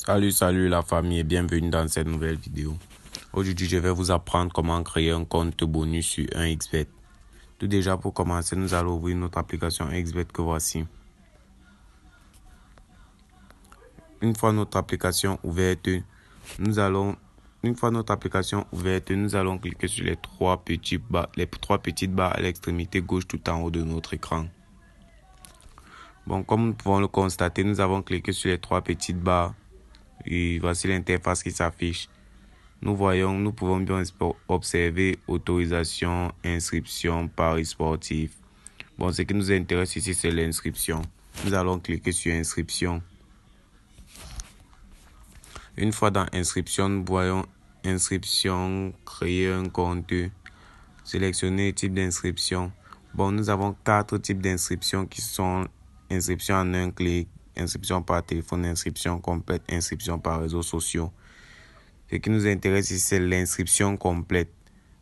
Salut la famille et bienvenue dans cette nouvelle vidéo. Aujourd'hui, je vais vous apprendre comment créer un compte bonus sur 1xBet. Tout déjà, pour commencer, nous allons ouvrir notre application 1xBet que voici. Une fois notre application ouverte, nous allons cliquer sur les trois petites barres à l'extrémité gauche tout en haut de notre écran. Bon, comme nous pouvons le constater, nous avons cliqué sur les trois petites barres et voici l'interface qui s'affiche. Nous pouvons bien observer autorisation, inscription, paris sportif. Bon, ce qui nous intéresse ici, c'est l'inscription. Nous allons cliquer sur inscription. Une fois dans inscription, nous voyons inscription, créer un compte, sélectionner le type d'inscription. Bon, nous avons 4 types d'inscription qui sont inscription en un clic, inscription par téléphone, inscription complète, inscription par réseaux sociaux. Ce qui nous intéresse ici, c'est l'inscription complète.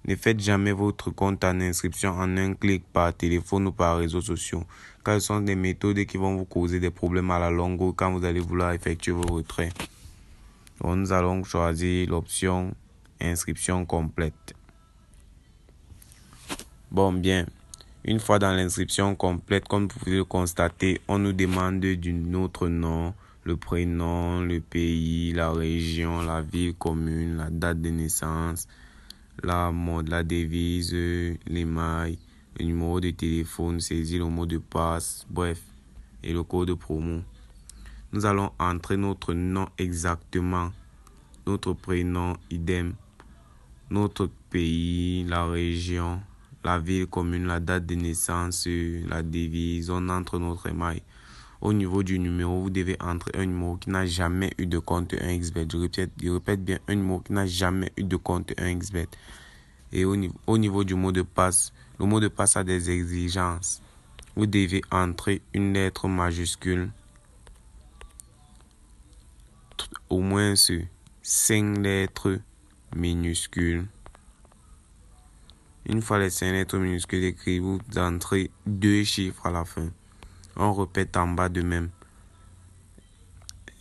Ne faites jamais votre compte en inscription en un clic par téléphone ou par réseaux sociaux, car ce sont des méthodes qui vont vous causer des problèmes à la longue quand vous allez vouloir effectuer vos retraits. Donc, nous allons choisir l'option inscription complète. Bon, bien. Une fois dans l'inscription complète, comme vous pouvez le constater, on nous demande notre nom, le prénom, le pays, la région, la ville, commune, la date de naissance, la devise, l'email, le numéro de téléphone, saisir le mot de passe, bref, et le code promo. Nous allons entrer notre nom exactement, notre prénom, idem, notre pays, la région, la ville, commune, la date de naissance, la devise. On entre notre email. Au niveau du numéro, vous devez entrer un numéro qui n'a jamais eu de compte 1xBet. Je répète bien, un numéro qui n'a jamais eu de compte 1xBet. Et au niveau du mot de passe, le mot de passe a des exigences. Vous devez entrer une lettre majuscule, au moins 5 lettres minuscules. Une fois les 5 lettres minuscules écrites, vous entrez 2 chiffres à la fin. On répète en bas de même.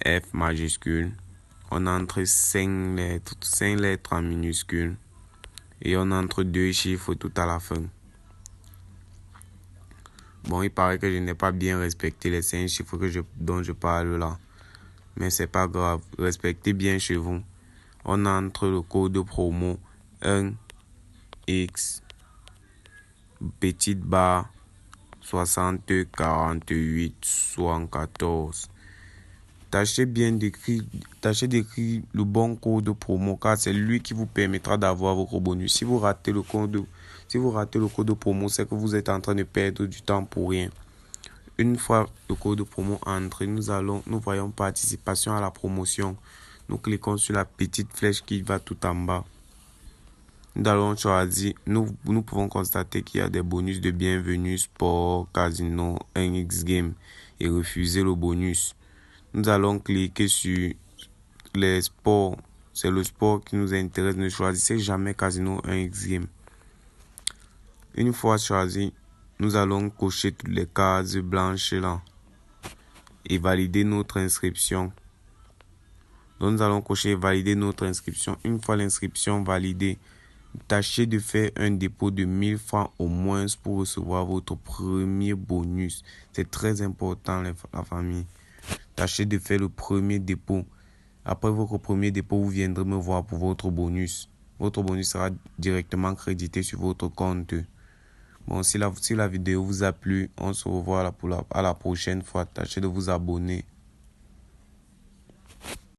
F majuscule. On entre 5 lettres en minuscules. Et on entre 2 chiffres tout à la fin. Bon, il paraît que je n'ai pas bien respecté les 5 chiffres dont je parle là. Mais c'est pas grave. Respectez bien chez vous. On entre le code promo 1X petite barre 60 48 74. Tâchez d'écrire le bon code promo car c'est lui qui vous permettra d'avoir votre bonus. Si vous ratez le code promo, c'est que vous êtes en train de perdre du temps pour rien. Une fois le code promo entré, nous voyons participation à la promotion. Nous cliquons sur la petite flèche qui va tout en bas. Nous allons choisir, nous pouvons constater qu'il y a des bonus de bienvenue, sport, casino, 1x game et refuser le bonus. Nous allons cliquer sur les sports. C'est le sport qui nous intéresse. Ne choisissez jamais casino 1x game. Une fois choisi, nous allons cocher toutes les cases blanches là et valider notre inscription. Donc nous allons cocher valider notre inscription. Une fois l'inscription validée, tâchez de faire un dépôt de 1000 francs au moins pour recevoir votre premier bonus. C'est très important, la famille. Tâchez de faire le premier dépôt. Après votre premier dépôt, vous viendrez me voir pour votre bonus. Votre bonus sera directement crédité sur votre compte. Bon, si la vidéo vous a plu, on se revoit à la prochaine fois. Tâchez de vous abonner.